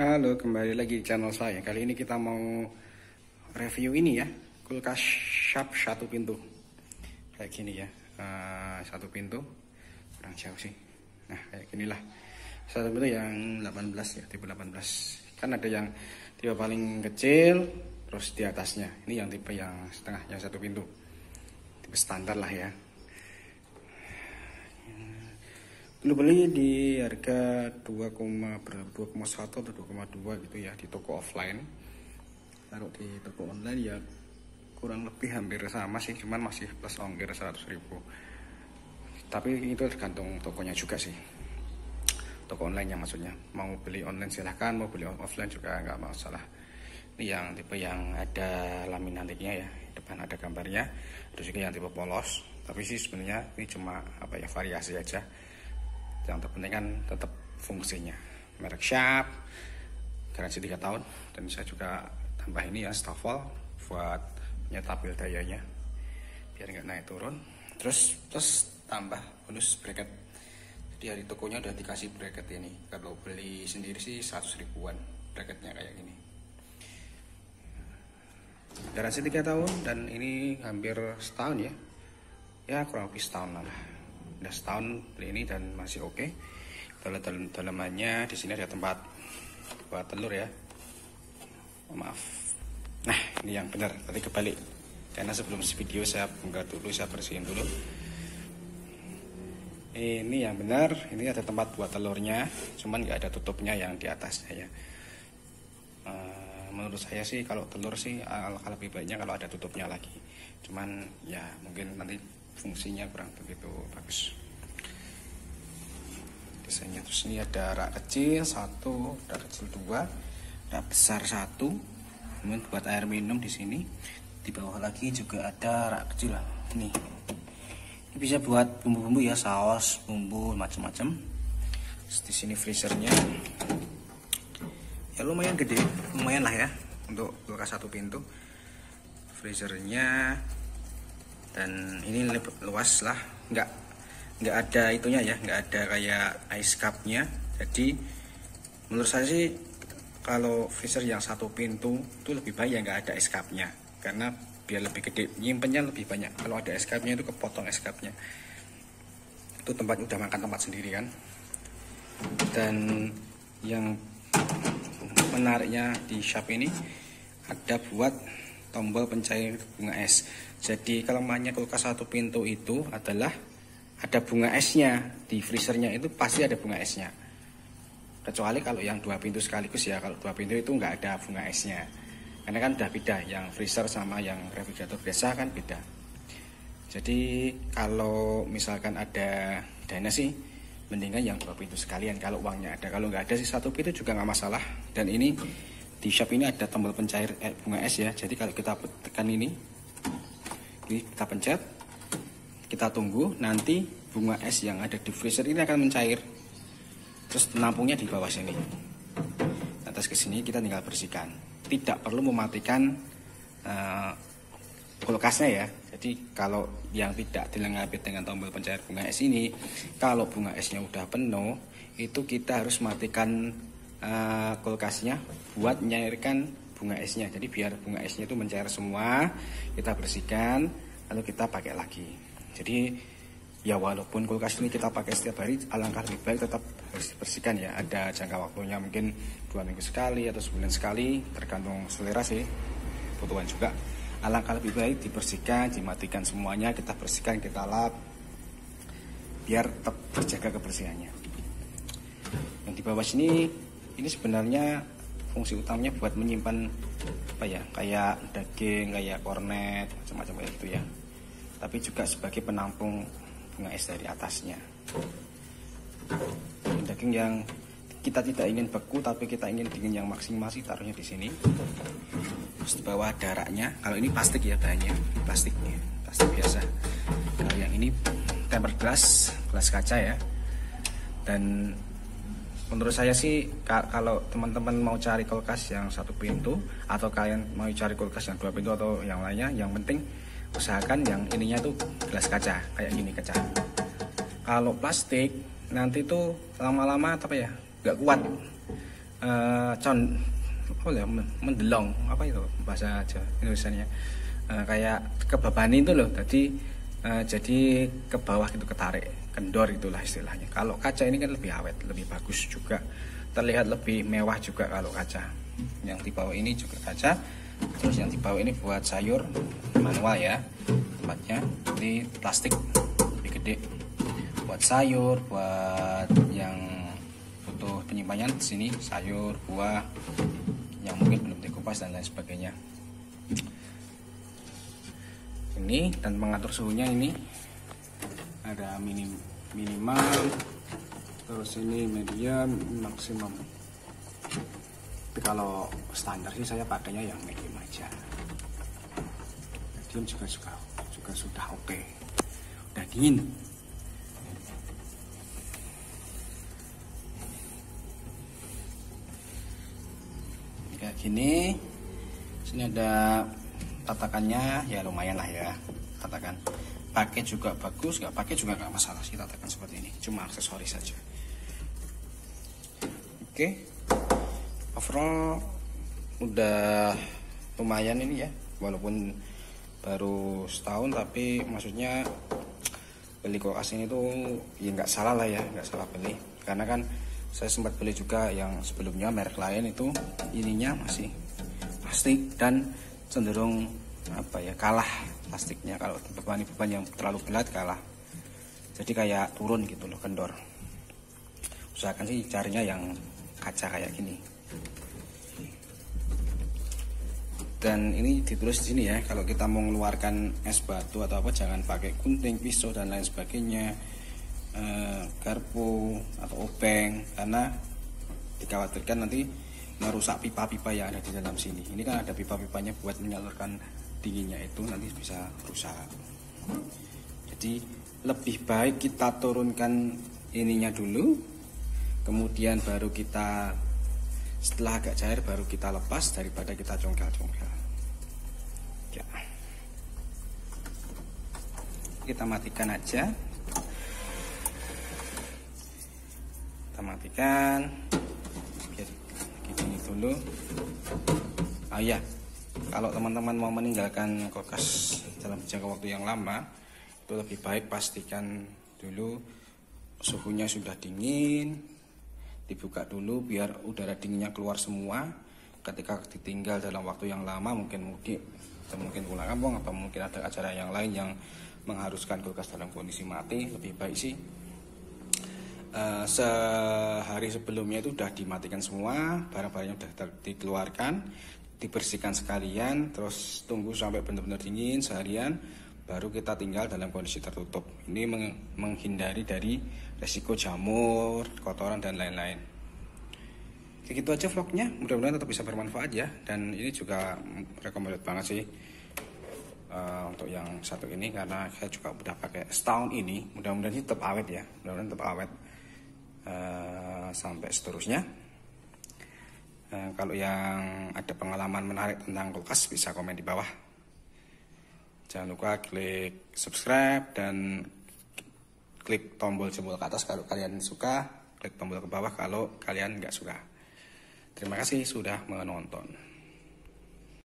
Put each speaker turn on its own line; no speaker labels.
Halo, kembali lagi di channel saya. Kali ini kita mau review ini ya, kulkas Sharp satu pintu. Kayak gini ya, satu pintu, kurang jauh sih. Nah, kayak ginilah. Satu pintu yang 18 ya, tipe 18. Kan ada yang tipe paling kecil, terus di atasnya. Ini yang tipe yang setengah, yang satu pintu. Tipe standar lah ya. Dulu beli di harga 2,1 atau 2,2 gitu ya di toko offline. Taruh di toko online ya kurang lebih hampir sama sih, cuman masih plus ongkir 100.000. Tapi itu tergantung tokonya juga sih, toko online yang maksudnya. Mau beli online silahkan, mau beli offline juga nggak masalah. Ini yang tipe yang ada laminatiknya ya, depan ada gambarnya. Terus juga yang tipe polos. Tapi sih sebenarnya ini cuma variasi aja. Yang terpenting kan tetap fungsinya. Merek Sharp, garansi 3 tahun. Dan saya juga tambah ini ya, stafel buat nyetabil dayanya biar nggak naik turun. Terus tambah bonus bracket. Jadi dari tokonya udah dikasih bracket ini. Kalau beli sendiri sih 100 ribuan bracketnya kayak gini. Garansi 3 tahun dan ini hampir setahun ya. Ya kurang lebih setahun lah. Udah setahun beli ini dan masih oke. Dalamannya di sini ada tempat buat telur ya. Maaf. Nah, ini yang benar. Tadi kebalik. Karena sebelum video saya bongkar dulu, saya bersihin dulu. Ini yang benar. Ini ada tempat buat telurnya. Cuman nggak ada tutupnya yang di atasnya ya. Menurut saya sih kalau telur sih alangkah lebih baiknya kalau ada tutupnya lagi. Cuman ya mungkin nanti fungsinya kurang begitu bagus desainnya. Terus ini ada rak kecil 1, rak kecil 2, rak besar 1, kemudian buat air minum di sini. Di bawah lagi juga ada rak kecil lah. Ini bisa buat bumbu-bumbu ya, saus, bumbu macam-macam. Di sini freezernya ya lumayan gede, lumayan lah ya untuk kulkas satu pintu. Freezernya dan ini luas lah, nggak ada itunya ya, nggak ada kayak ice cupnya. Jadi menurut saya sih kalau freezer yang satu pintu itu lebih baik ya nggak ada ice cupnya, karena biar lebih gede, nyimpennya lebih banyak. Kalau ada ice cupnya itu kepotong ice cupnya, itu tempat udah makan tempat sendiri kan. Dan yang menariknya di Sharp ini ada buat tombol pencair bunga es. Jadi kelemahannya kulkas satu pintu itu adalah ada bunga esnya. Di freezernya itu pasti ada bunga esnya. Kecuali kalau yang 2 pintu sekaligus ya. Kalau 2 pintu itu nggak ada bunga esnya. Karena kan udah beda, yang freezer sama yang refrigerator biasa kan beda. Jadi kalau misalkan ada dana sih mendingan yang 2 pintu sekalian kalau uangnya ada. Kalau nggak ada sih 1 pintu juga nggak masalah. Dan ini di Sharp ini ada tombol pencair bunga es ya. Jadi kalau kita tekan ini kita pencet, kita tunggu, nanti bunga es yang ada di freezer ini akan mencair. Terus penampungnya di bawah sini. Atas ke sini kita tinggal bersihkan. Tidak perlu mematikan kulkasnya ya. Jadi kalau yang tidak dilengkapi dengan tombol pencair bunga es ini, kalau bunga esnya udah penuh, itu kita harus matikan kulkasnya buat menyairkan bunga esnya. Jadi biar bunga esnya itu mencair semua, kita bersihkan lalu kita pakai lagi. Jadi ya walaupun kulkas ini kita pakai setiap hari, alangkah lebih baik tetap harus dibersihkan ya. Ada jangka waktunya mungkin 2 minggu sekali atau sebulan sekali, tergantung selera sih, kebutuhan juga. Alangkah lebih baik dibersihkan, dimatikan semuanya, kita bersihkan, kita lap biar tetap terjaga kebersihannya. Yang di bawah sini ini sebenarnya fungsi utamanya buat menyimpan kayak daging, kayak kornet, macam-macam kayak gitu ya. Tapi juga sebagai penampung bunga es dari atasnya. Daging yang kita tidak ingin beku tapi kita ingin dingin yang maksimal sih taruhnya di sini. Terus di bawah ada raknya. Kalau ini plastik ya bahannya, plastik biasa. Kalau yang ini tempered glass kaca ya. Dan menurut saya sih kalau teman-teman mau cari kulkas yang satu pintu atau kalian mau cari kulkas yang 2 pintu atau yang lainnya, yang penting usahakan yang ininya tuh gelas kaca kayak gini kaca. Kalau plastik nanti tuh lama-lama nggak kuat. mendelong, apa itu bahasa Jawa Indonesianya, kayak kebabani itu loh, jadi ke bawah gitu, ketarik, kendor itulah istilahnya. Kalau kaca ini kan lebih awet, lebih bagus juga, terlihat lebih mewah juga kalau kaca. Yang di bawah ini juga kaca, terus yang di bawah ini buat sayur manual ya, tempatnya ini plastik lebih gede buat sayur, buat yang butuh penyimpanan di sini sayur, buah yang mungkin belum dikupas dan lain sebagainya. Ini dan mengatur suhunya ini ada minimal, terus ini medium, maksimum. Tapi kalau standar sih saya pakainya yang medium aja. Medium juga sudah oke. Udah dingin. Kayak gini. Sini ada tatakannya, ya lumayan lah ya, tatakan. Pakai juga bagus, nggak pakai juga nggak masalah sih tatakan seperti ini, cuma aksesoris saja. Oke, overall udah lumayan ini ya, walaupun baru setahun, tapi maksudnya beli kulkas ini tuh ya nggak salah lah ya, nggak salah beli, karena kan saya sempat beli juga yang sebelumnya merek lain itu ininya masih plastik dan cenderung kalah plastiknya. Kalau beban yang terlalu berat kalah, jadi kayak turun gitu loh, kendor. Usahakan sih carinya yang kaca kayak gini. Dan ini ditulis di sini ya, kalau kita mau mengeluarkan es batu atau apa jangan pakai gunting, pisau dan lain sebagainya, garpu atau obeng, karena dikhawatirkan nanti merusak pipa-pipa yang ada di dalam sini. Ini kan ada pipa-pipanya buat menyalurkan dinginnya, itu nanti bisa rusak. Jadi lebih baik kita turunkan ininya dulu, kemudian baru kita, setelah agak cair baru kita lepas, daripada kita congkel-congkel ya. Kita matikan aja, biar gini dulu. Kalau teman-teman mau meninggalkan kulkas dalam jangka waktu yang lama, itu lebih baik pastikan dulu suhunya sudah dingin, dibuka dulu biar udara dinginnya keluar semua. Ketika ditinggal dalam waktu yang lama, mungkin mudik atau mungkin pulang kampung atau mungkin ada acara yang lain yang mengharuskan kulkas dalam kondisi mati, lebih baik sih sehari sebelumnya itu udah dimatikan semua, barang-barangnya udah dikeluarkan, dibersihkan sekalian, terus tunggu sampai benar-benar dingin seharian, baru kita tinggal dalam kondisi tertutup. Ini menghindari dari resiko jamur, kotoran dan lain-lain. Kayak gitu aja vlognya, mudah-mudahan tetap bisa bermanfaat ya. Dan ini juga recommended banget sih untuk yang satu ini, karena saya juga udah pakai setahun ini. Mudah-mudahan tetap awet ya, mudah-mudahan tetap awet sampai seterusnya. Kalau yang ada pengalaman menarik tentang kulkas bisa komen di bawah. Jangan lupa klik subscribe dan klik tombol jempol ke atas kalau kalian suka, klik tombol ke bawah kalau kalian nggak suka. Terima kasih sudah menonton.